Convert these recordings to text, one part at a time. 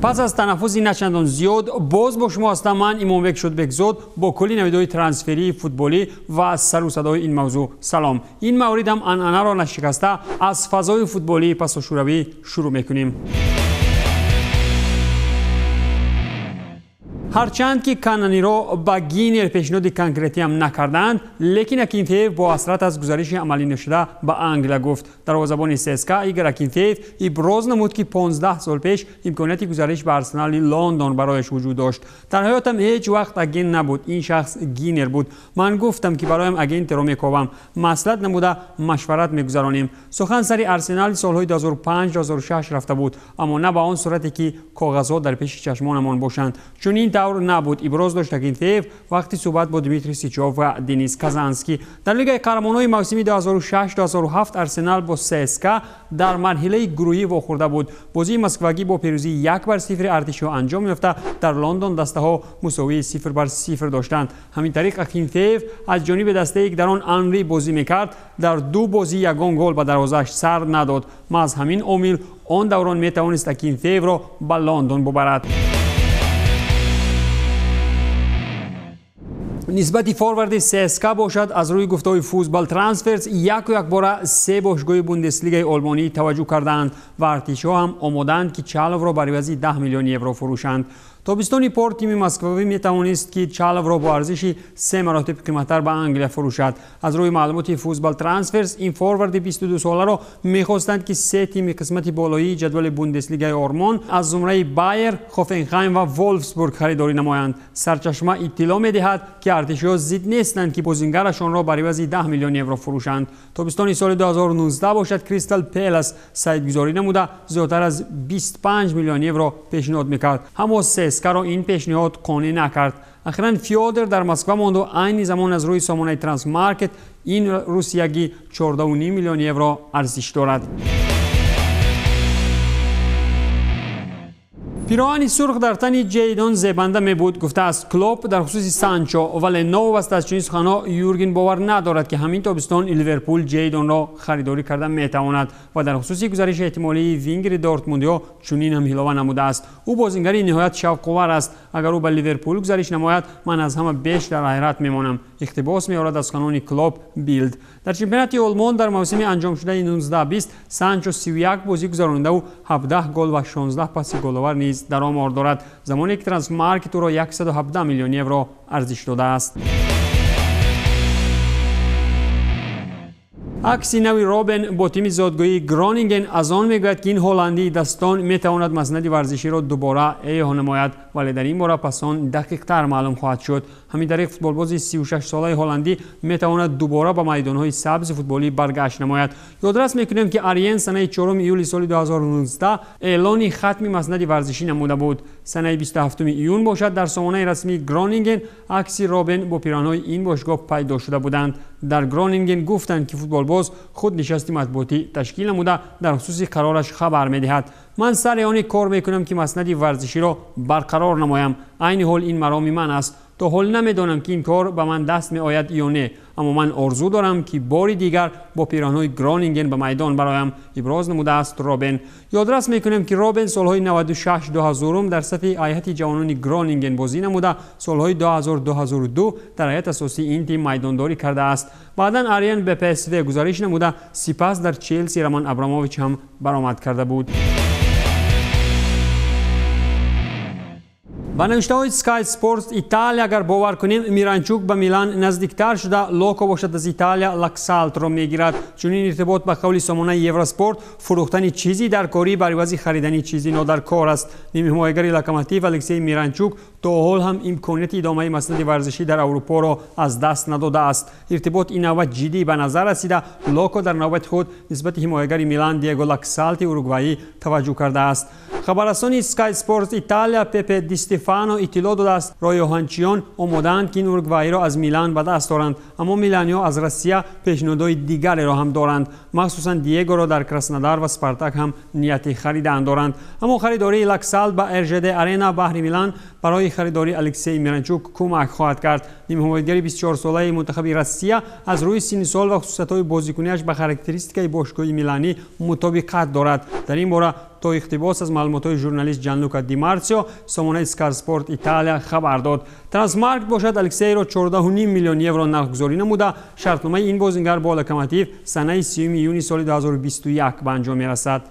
پس از تنفسی نچندان زیاد باز با شما هستم. من ایمانبک شدبک زاد با کلی نویدهای ترانسفری فوتبالی و سر و صدای این موضوع سلام. این مورد هم انانه را نشکسته از فضای فوتبالی پس شوروی شروع میکنیم. هرچند که کانانی را با گینر پیشنهاد کانکریتی هم نکردند، لیکن اکینتیف با حسرت از گزارش عملی نشده به انگلیس گفت. دروازه‌بان سسکا ایگر اکینتیف ابراز نمود که 15 سال پیش امکانیت گزارش به آرسنال لندن برایش وجود داشت. در حیاتم هیچ وقت اگنت نبود. این شخص گینر بود. من گفتم که برایم اگنت رو میکوبم. مصلحت نموده مشورت میگذرانیم. سخن سری آرسنال سالهای 2005 2006 رفته بود، اما نه به آن صورتی که کاغذها در پیش چشمانمان باشند. چون این نبود. ابراز داشت اکینتیف وقتی صحبت با دیمیتری سیچوف و دنیس کازانسکی. در لیگ قهرمانان موسم 2006-2007 آرسنال با سسکا در مرحله گروهی واخورده بود. بازی مسکوگی با پیروزی 1-0 ارتشی انجام یافته در لندن دسته ها مساوی 0-0 داشتند. همین طریق اکینتیف از جانب دسته یک در آن آنری بازی میکرد. در دو بازی یگان گل به دروازه‌اش سر نداد. ما از همین امید آن دوران میتوانست اکینتیف را به لندن ببرد. نسبت فوروارد سسکا باشد از روی گفته‌های فوتبال ترانسفرز یک باره 3 باشگاه بوندسلیگای آلمانی توجه کردند و ارتش‌ها هم آمادند که چالو را برای 10 میلیون یورو فروشند. تابستانی پارت تیم مسکوی می توانست که چالو را با ارزشی 3 مراتب قیمت‌تر به انگلیس فروشد. از روی معلومات فوتبال ترانسفرز این فوروارد 22 ساله را می‌خواستند که 3 تیم قسمت بالایی جدول بوندسلیگای آلمان از زمره بایر، هوفنهایم و وولفسبورگ خریداری نمایند. سرچشمه اطلاع می‌دهد که ارتشی‌ها ضد نیستند که بازیگرشان را برای 10 میلیون یورو فروشند. تابستان سال 2019 باشد کریستال پالاس سایدگذاری نموده زیادتر از 25 میلیون یورو پیشنهاد می‌کرد. اما سسکا را این پیشنهاد قانع نکرد. اخیراً فیودر در مسکو ماند و عین زمان از روی سامانه ترانس مارکت این روسیایی 14.5 میلیون یورو ارزش دارد. پیراهن سرخ در تن جیدون زیبنده می بود. گفته است کلوب در خصوص سانچو، ولی نوبست از چنین سخن‌ها یورگن باور ندارد که همین تابستان لیورپول جیدون را خریداری کرده میتواند و در خصوص گزارش احتمالی وینگر دورتموندیا چنین هم هیلوه نموده است. او بازیگری نهایت شوق‌آور است. اگر او به لیورپول گزارش نماید من از همه بیشتر حیرت میمانم. اقتباس می‌آورد از کانون کلوب بیلد. در چمپیونات آلمان در موسم انجام شده 19-20 سانچو 31 بازی گذرانده و 17 گل و 16 پاس گل‌آور نیز در آمار دارد، زمانی که ترانس مارکت او را 117 میلیون یورو ارزش داده است. عکس نوی روبن با تیم زادگاهی گرونینگن از آن میگوید که این هلندی دستان میتواند مسند ورزشی را دوباره احیا نماید، ولی در این باره پس آن دقیق تر معلوم خواهد شد. همین طریق فوتبالباز 36 ساله هلندی میتواند دوباره به میدانهای سبز فوتبالی برگشت نماید. یادداشت میکنیم که آریان سنه 4 ایولی سال 2019 اعلان ختم مسند ورزشی نموده بود. سنه 27 ایون باشد در سامانه رسمی گرونینگن عکس روبن با پیراهن‌های این باشگاه پیدا شده بودند. در گرونینگن گفتند که فوتبالباز خود نشستی مطبوعاتی تشکیل نموده در خصوص قرارش خبر میدهد. من سر آن کار میکنم که مسند ورزشی را برقرار نمایم. عین حال این مرام من است. تا حال نمیدانم که این کار به من دست می آید یا نه، اما من آرزو دارم که باری دیگر با پیراهن‌های گرونینگن به میدان برایم. ابراز نموده است روبن. یادداشت میکنم که روبن سالهای 96-2000 در صف هیئت جوانان گرونینگن بازی نموده. سالهای 2000-2002 در هیئت اساسی این تیم میدانداری کرده است. بعداً آریان به PSV گزارش نموده، سپس در چلسی رومان ابراموویچ هم برآمد کرده بود. با نوشته‌های سکای اسپورت ایتالیا اگر باور کنیم میرانچوک به میلان نزدیکتر شده. لوکو باشد از ایتالیا لکسالت را میگیرد. چون این ارتباط به قول سامانه یوراسپورت فروختن چیزی در کاری بر عوض خریدن چیزی نو در کار است. نیمه حمایتگر لوکوموتیو الکسی میرانچوک تا حال هم امکانیت ادامه مسند ورزشی در اروپا را از دست نداده است. ارتباط این نوبت جدی به نظر رسیده. لوکو در نوبت خود نسبت حمایتگر میلان دیگو لکسالت اوروگوایی توجه کرده است. خبررسانی سکای اسپورت ایتالیا پپه دی استفانو اطلاع داده است رایوهانچیان آماده‌اند که این اوروگوایی را از میلان به دست دارند، اما میلانیا از روسیه پیشنهادهای دیگری را هم دارند. مخصوصا دیگو را در کراسنودار و اسپارتاک هم نیت خریدن دارند. اما خریداری لکسالت با ارژد آرینا بحر میلان برای خریداری الکسی میرانچوک کمک خواهد کرد. نیمه حمایتگر 24 ساله منتخب روسیه از روی سن سال و خصوصیت‌های بازیکنیش با کاراکتریستیکای باشگاه میلانی مطابقت دارد. در این باره то иқтибос аз маълумотҳои журналист Ҷанлука Ди Марсио сомонаи Скай Спорт Италия хабар дод. Трансмарк бошад Алексейро 14.5 миллион евро нархгузорӣ намуда, шартномаи ин бозингар бо Локомотив санаи 30 июни соли 2021 ба анҷом мерасад.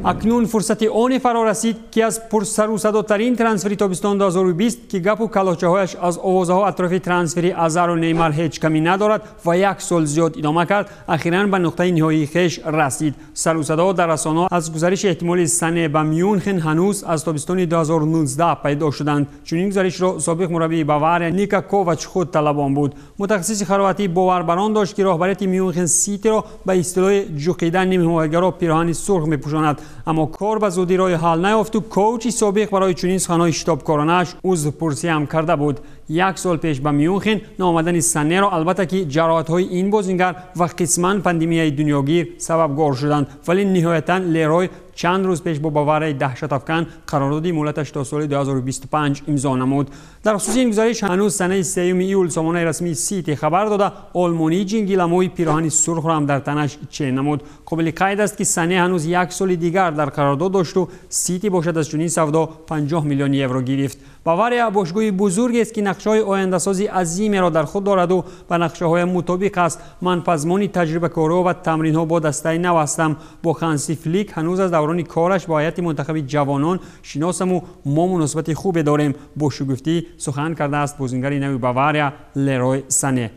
акнун фурсати оне фаро расид ки аз пурсарусадотарин трансфери тобистон 2020 ки гапу калочаҳояш аз овозаҳо атрофи трансфери Азару Неймар ҳеҷ камӣ надорад ва як сол зиёд идома кард, ахиран ба нуқтаи ниҳоии хеш расид. Сарусадаҳо дар расонаҳо аз гузариши эҳтимоли Сане ба Мюнхен ҳанӯз аз тобистони 2019 пайдо шуданд. Чунин гузаришро собиқ мураббии Бавария Ника Ковач худ талабон буд. мутахассиси хароватӣ боварбарон дошт ки роҳбарияти Мюнхен Ситиро ба истилоҳи ҷуқидан нимҳимоятгаро пироҳани сурх мепӯшонад, аммо кор ба зудӣ роҳи ҳал наёфту коучи собиқ барои чунин суханҳои шитобкоранаш узрпурсӣ ҳам карда буд. як сол пеш ба Мюнхен наомадани Санеро албатта ки ҷароҳатҳои ин бозингар ва қисман пандемияи дунёгир сабабгор шуданд, вале ниҳоятан Лерой чанд рӯз пеш бо Баварияи даҳшатафкан қарордоди муҳлаташ то соли 2025 имзо намуд. дар хусуси ин гузариш ҳанӯз санаи 3 июл сомонаи расмии Сити хабар дода олмонии ҷингиламои пироҳани сурхро ҳам дар танаш чен намуд. қобили қайд аст ки Сане ҳанӯз як соли дигар дар қарордод дошту Сити бошад аз чунин савдо 50 миллион евро гирифт. Бавария бошгоҳи бузургест ки нақшаҳои ояндасози азимеро дар худ дораду ба нақшаҳоям мутобиқ аст. ман пазмони таҷрибакориҳо ва тамринҳо бо дастаи нав ҳастам. бо Ханси Флик ҳанӯз аз даврони кораш ба ҳайати мунтахаби ҷавонон шиносаму мо муносибати хубе дорем, бо шугуфтӣ сухан кардааст бозингари нави Бавария Лерой Сане.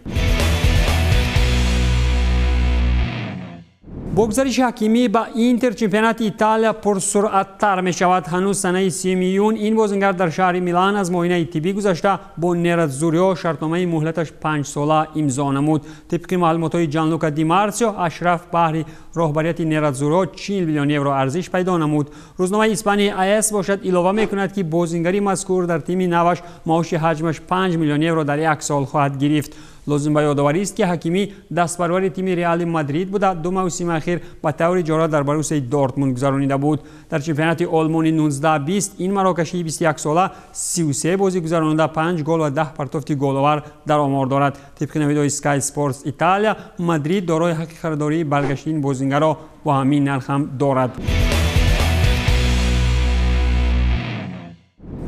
богзариши ҳакимӣ ба Интер чемпионати Италия пурсуръаттар мешавад. ҳанӯз санаи 30 июн ин бозингар дар шаҳри Милан аз муоинаи тиббӣ гузашта бо нерадзуриҳо шартномаи муҳлаташ 5 сола имзо намуд. тибқи маълумотҳои Ҷанлука Ди Марсио, Ашраф баҳри роҳбарияти нерадзуриҳо 40 миллион евро арзиш пайдо намуд. рӯзномаи Испанияи AS бошад илова мекунад ки бозингари мазкур дар тими наваш маоши ҳаҷмаш 5 миллион евро дар як сол хоҳад гирифт. лозим ба ёдоварист ки ҳакимӣ дастпарвари тими Реали Мадрид буда ду мавсими ахир ба таври ҷора дар Борусияи Дортмунд гузаронида буд. дар чемпионати Олмони 19-20 ин марокашии 21 сола 33 бозӣ гузаронида 5 гол ва 10 партофти головар дар омор дорад. тибқи навидҳои Sky Sports Italia, Мадрид дорои ҳаққи харидории баргаштии ин бозингаро бо ҳамин нарх ҳам дорад.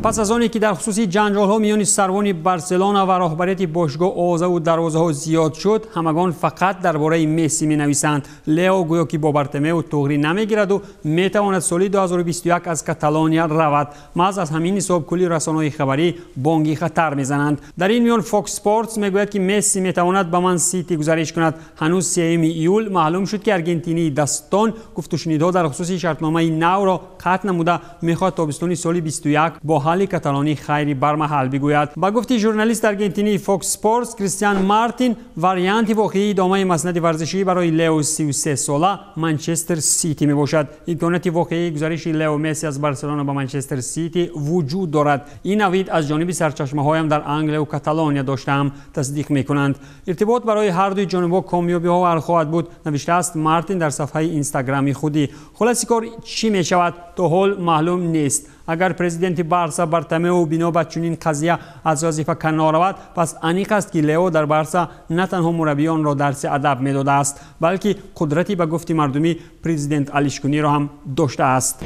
пас аз оне ки дар хусуси ҷанҷолҳо миёни сарвони Барселона ва роҳбарияти бошгоҳ овозаву дарвозаҳо зиёд шуд, ҳамагон фақат дар бораи Месси менависанд. Лео гӯё ки бо Бартемеу туғрӣ намегираду метавонад соли 2021 аз Каталония равад. маҳз аз ҳамин ҳисоб кӯли расонаҳои хабарӣ бонги хатар мезананд. дар ин миён Fox Sports мегӯяд ки Месси метавонад ба Man City гузариш кунад. ҳанӯз 3 июл маълум шуд ки аргентинии дастон гуфтушунидҳо дар хусуси шартномаи навро қатъ намуда мехоҳад тобистони соли 21 бо ҳалли каталонӣ хайри бармаҳал бигӯяд. ба гуфти журналист аргентинии Fox Sports Кристиан Мартин, варианти воқеии идомаи маснади варзишӣ барои Лео 33 сола Манчестер Сити мебошад. имконияти воқеии гузариши Лео Месси аз Барселона ба Манчестер Сити вуҷуд дорад. ин навид аз ҷониби сарчашмаҳоям дар Англияу Каталония доштаам тасдиқ мекунанд. иртибот барои ҳардуи ҷонибҳо комёбиҳовар хоҳад буд, навиштааст Мартин дар сафҳаи инстаграми худӣ. хулоси кор чӣ мешавад то ҳол маълум нест. агар президенти Барса Бартомеу бино ба чунин қазия аз вазифа канор равад, пас аниқ аст ки Лео дар Барса на танҳо мураббиёнро дарси адаб медодааст, балки қудрати ба гуфти мардумӣ президент алишкуниро ҳам доштааст.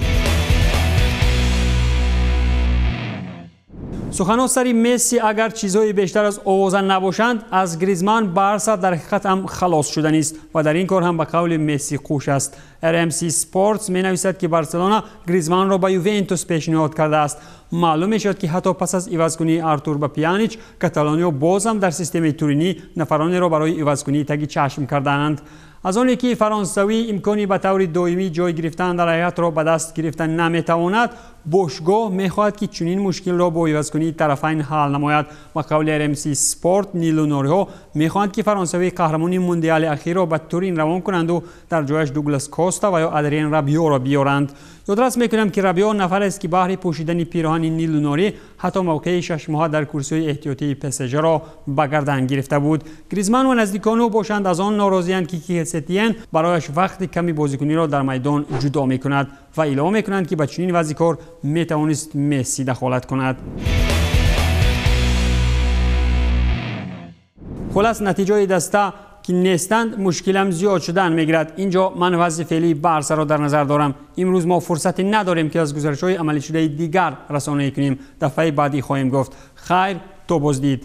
суханҳо сари Месси агар чизҳои бештар аз овоза набошанд, аз Гризман Барса дар ҳақиқат ҳам халос шуданист ва дар ин кор ҳам ба қавли Месси қуш аст. RMC Sports менависад ки Барселона Гризманро ба Ювентус пешниҳод кардааст. маълум мешавад ки ҳатто пас аз ивазкунии Артур ба Пиянич, Каталониё боз ҳам дар системаи туринӣ нафаронеро барои ивазкунӣ таги чашм кардаанд. аз оне ки фаронсавӣ имкони ба таври доимӣ ҷой гирифтан дар ҳайатро ба даст гирифта наметавонад, бошгоҳ мехоҳад ки чунин мушкилро бо ивазкунии тарафайн ҳал намояд. ба қавли RMC Sport, нилунориҳо мехоҳанд ки фаронсавӣ қаҳрамони мундиали ахирро ба Турин равон кунанду дар ҷояш Дуглас Коста ва ё Адриен Рабиоро биёранд. ёдрас мекунам ки Рабио нафарест ки баҳри пӯшидани пироҳани нилунорӣ ҳатто мавқеи 6 моҳа дар курсиҳои эҳтиётии ПСЖ-ро ба гардан гирифта буд. Гризман ва наздикону бошанд аз он норозиянд ки Киесетиен барояш вақти ками бозикуниро дар майдон ҷудо мекунад ва илова мекунанд ки ба чунин вазъи кор метавонист Месси дахолат кунад. хулас натиҷаи даста که نیستند مشکلم زیاد شدن میگیرد. اینجا من وضع فعلی بارسا را در نظر دارم. امروز ما فرصتی نداریم که از گزارش‌های عملی شده دیگر رسانه‌ای کنیم. دفعه بعدی خواهیم گفت. خیر، تو بازدید.